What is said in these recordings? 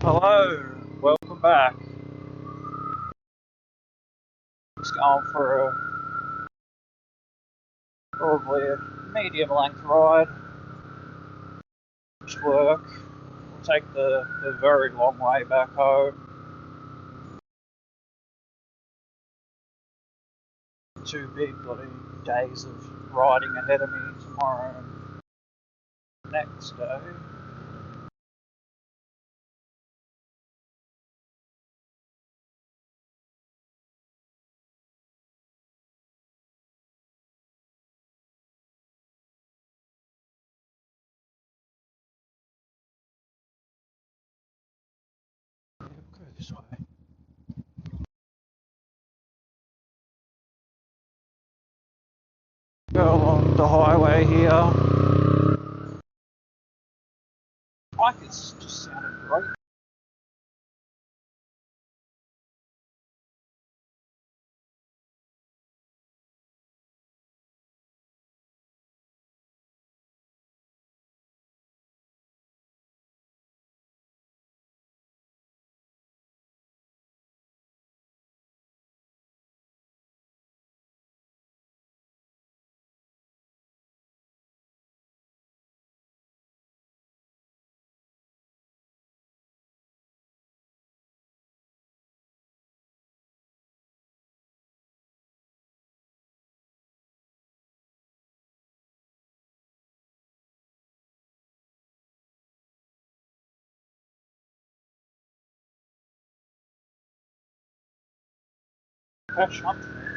Hello, welcome back. Just going for probably a medium length ride. Just work. We'll take the very long way back home. Two big bloody days of riding ahead of me tomorrow and next day. Go this way. Go along the highway here. Like it's just sounded great. Catch up to me.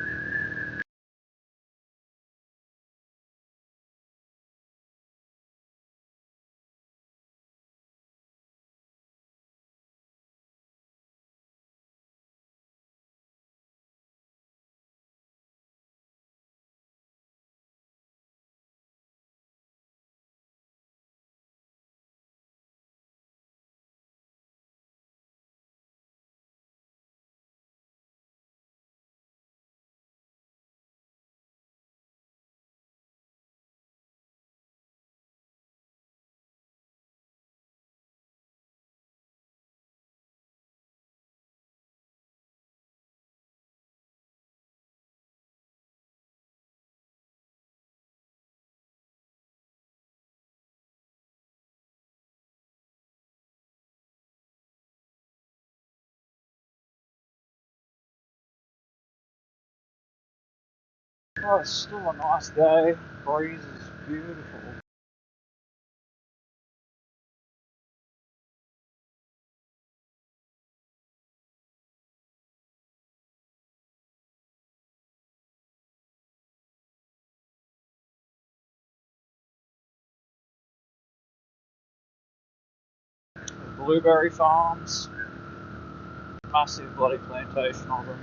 Oh, it's still a nice day. Breeze is beautiful. Blueberry farms. Massive bloody plantation of them.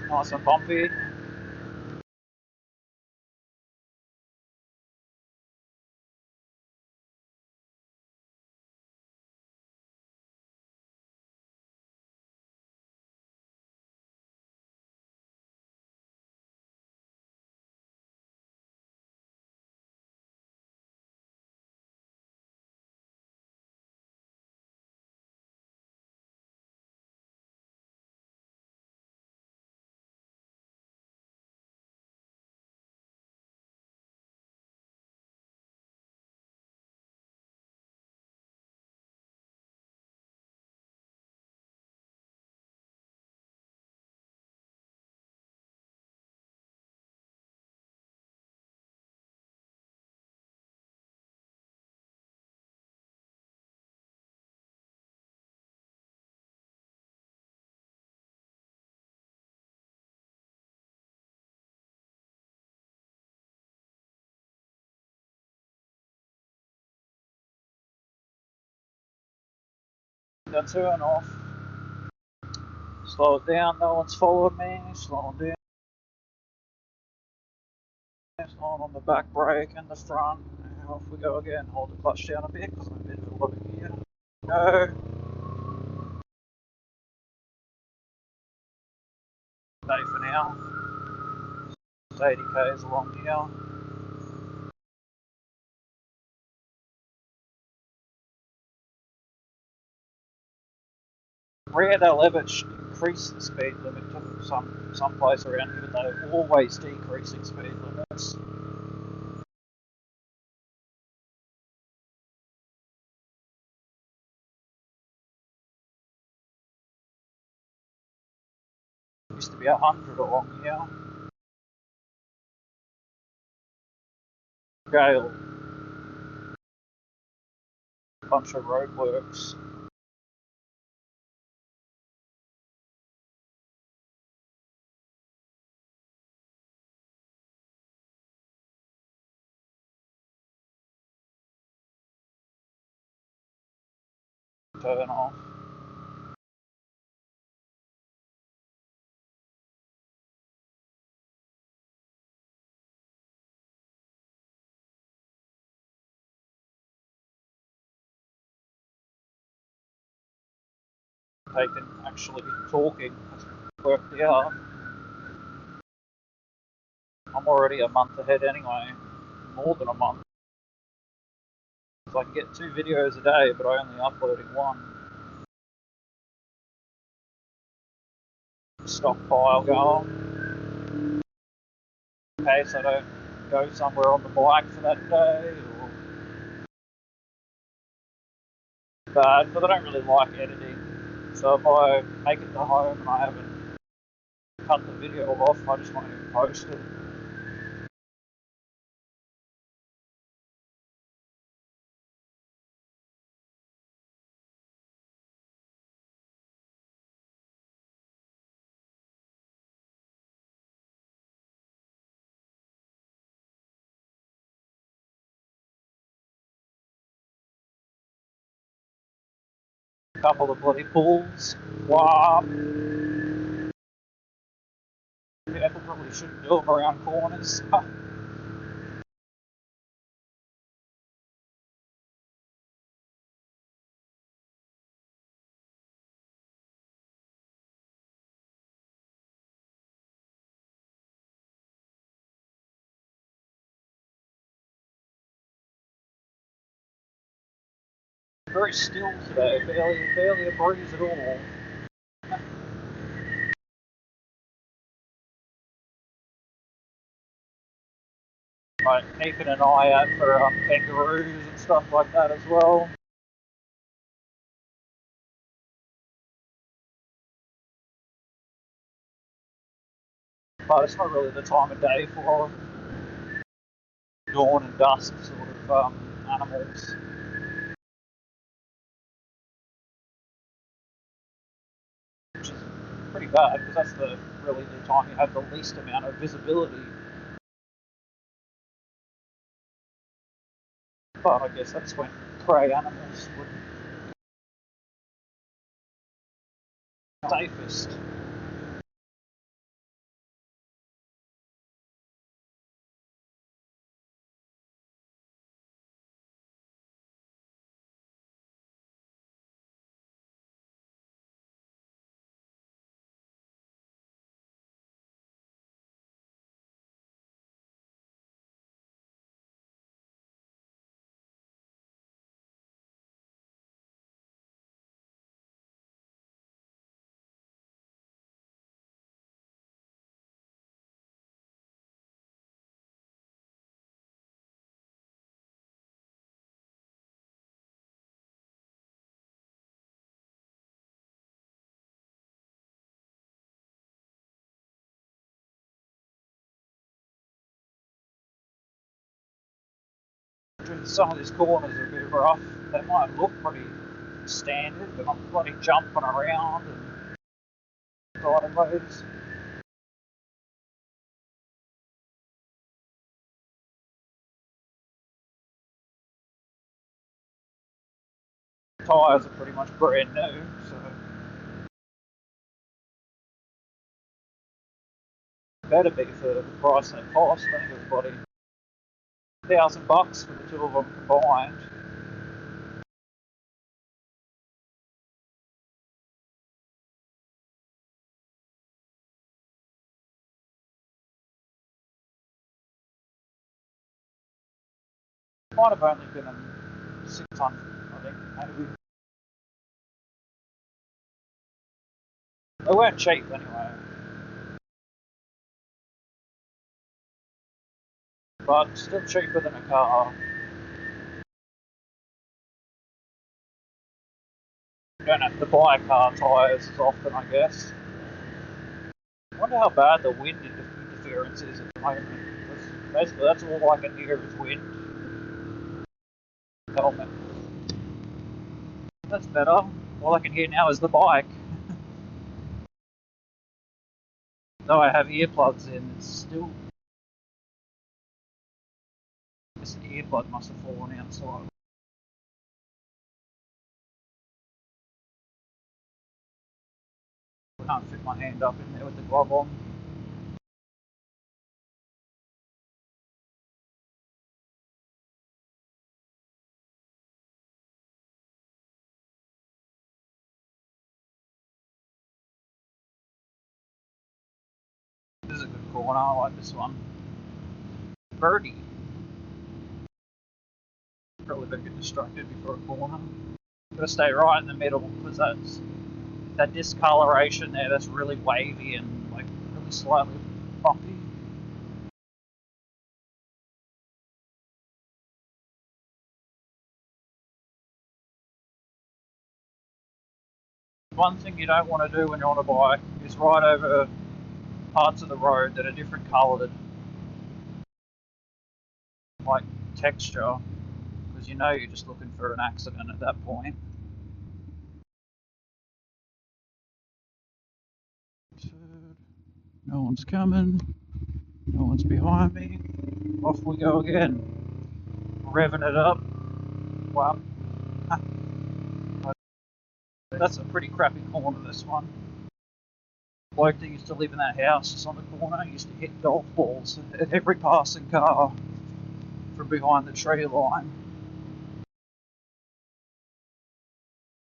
Nice and bumpy. our turn off. Slow it down, no one's followed me. Slow it down. On the back brake and the front. And off we go again. Hold the clutch down a bit because I'm a bit of a low gear. Go. Stay for now. 80 k's along here. Rare they'll ever increase the speed limit to some place around here, but they're always decreasing speed limits. Used to be 100 along here. Gale. Bunch of roadworks. Turn off. They can actually be talking has worked out. I'm already a month ahead anyway, more than a month. So I can get 2 videos a day, but I only uploading 1. Stockpile going. In case I don't go somewhere on the bike for that day, or bad, but I don't really like editing. So if I make it to home and I haven't cut the video off, I just won't even post it. A couple of bloody pulls. Wow. Yeah, I probably shouldn't do them around corners. Very still today, barely a breeze at all. Like keeping an eye out for kangaroos and stuff like that as well. But it's not really the time of day for dawn and dusk sort of animals. Which is pretty bad because that's really the time you have the least amount of visibility. But I guess that's when prey animals would be safest. Some of these corners are a bit rough. They might look pretty standard, but I'm bloody jumping around and sideways. tyres are pretty much brand new, so better be for the price they cost. I think it was bloody $1,000 for the two of them combined. Might have only been 600, I think, maybe. They weren't cheap anyway, but still cheaper than a car. You don't have to buy car tyres as often, I guess. I wonder how bad the wind interference is at the moment. Basically, that's all I can hear is wind. Helmet. That's better. All I can hear now is the bike. Though I have earplugs in, it's still. This earbud must have fallen outside. I can't fit my hand up in there with the glove on. This is a good corner. I like this one. Birdie. Probably better get distracted before a corner. Gotta stay right in the middle because that discoloration there. That's really wavy and like really slightly bumpy. One thing you don't want to do when you're on a bike is ride over parts of the road that are different coloured, like texture, because you know you're just looking for an accident at that point. No one's coming. No one's behind me. Off we go again. Revving it up. Wow. That's a pretty crappy corner, this one. The bloke that used to live in that house just on the corner used to hit golf balls at every passing car from behind the tree line.